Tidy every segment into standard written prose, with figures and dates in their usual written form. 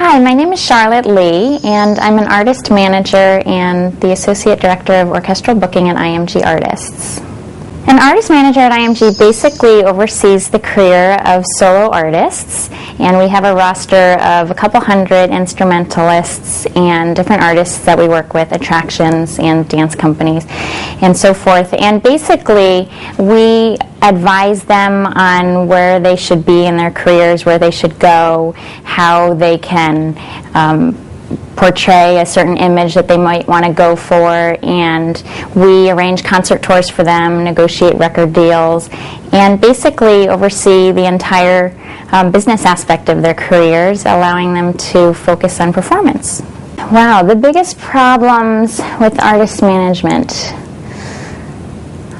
Hi, my name is Charlotte Lee, and I'm an artist manager and the Associate Director of Orchestral Booking at IMG Artists. An artist manager at IMG basically oversees the career of solo artists, and we have a roster of a couple hundred instrumentalists and different artists that we work with, attractions and dance companies and so forth. And basically we advise them on where they should be in their careers, where they should go, how they can portray a certain image that they might want to go for, and we arrange concert tours for them, negotiate record deals, and basically oversee the entire business aspect of their careers, allowing them to focus on performance. Wow, the biggest problems with artist management.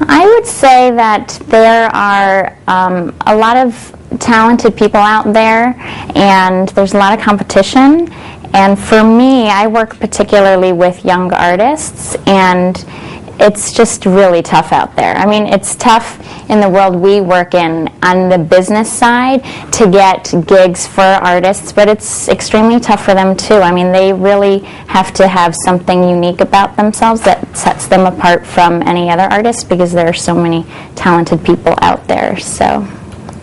I would say that there are a lot of talented people out there, and there's a lot of competition. And for me, I work particularly with young artists, and it's just really tough out there. I mean, it's tough in the world we work in on the business side to get gigs for artists, but it's extremely tough for them too. I mean, they really have to have something unique about themselves that sets them apart from any other artist, because there are so many talented people out there. So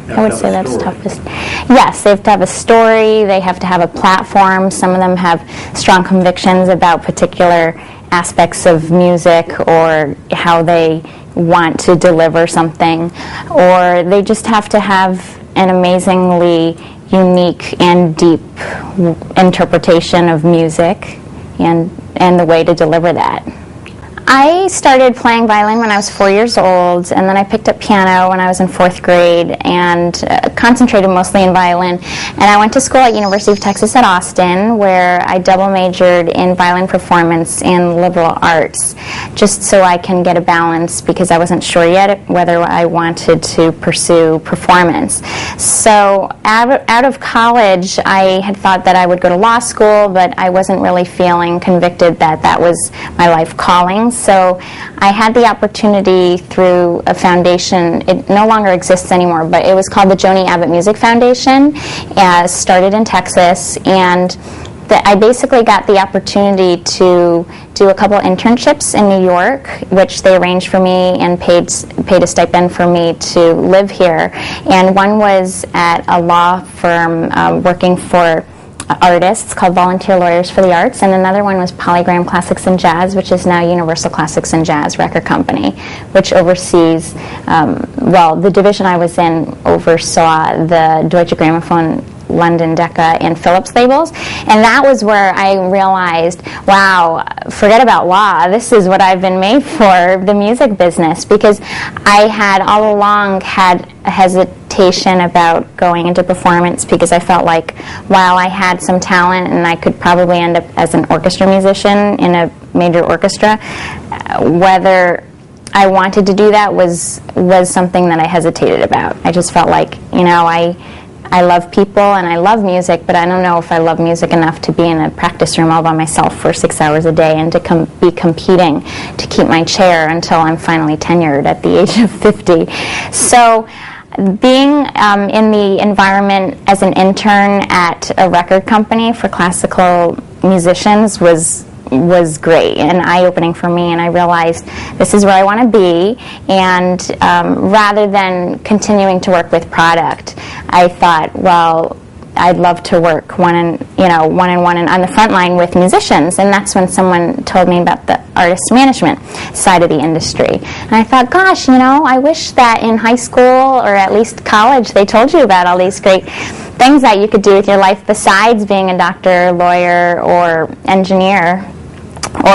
I would say that's toughest. Yes, they have to have a story, they have to have a platform. Some of them have strong convictions about particular aspects of music or how they want to deliver something, or they just have to have an amazingly unique and deep interpretation of music and the way to deliver that. I started playing violin when I was 4 years old, and then I picked up piano when I was in 4th grade and concentrated mostly in violin. And I went to school at University of Texas at Austin, where I double majored in violin performance and liberal arts, just so I can get a balance, because I wasn't sure yet whether I wanted to pursue performance. So out of college, I had thought that I would go to law school, but I wasn't really feeling convicted that that was my life calling. So I had the opportunity through a foundation. It no longer exists anymore, but it was called the Joni Abbott Music Foundation, started in Texas, and I basically got the opportunity to do a couple internships in New York, which they arranged for me and paid a stipend for me to live here. And one was at a law firm working for artists called Volunteer Lawyers for the Arts, and another one was Polygram Classics and Jazz, which is now Universal Classics and Jazz Record Company, which oversees, well, the division I was in oversaw the Deutsche Grammophon, London Decca, and Philips labels. And that was where I realized, wow, forget about law, this is what I've been made for, the music business, because I had all along had a hesitation about going into performance, because I felt like while I had some talent and I could probably end up as an orchestra musician in a major orchestra, whether I wanted to do that was something that I hesitated about. I just felt like, you know, I love people and I love music, but I don't know if I love music enough to be in a practice room all by myself for 6 hours a day and to be competing to keep my chair until I'm finally tenured at the age of 50. So being in the environment as an intern at a record company for classical musicians was great and eye-opening for me, and I realized this is where I want to be. And rather than continuing to work with product, I thought, well, I'd love to work one-on-one and on the front line with musicians. And that's when someone told me about the artist management side of the industry. And I thought, gosh, you know, I wish that in high school or at least college they told you about all these great things that you could do with your life besides being a doctor, lawyer, or engineer, or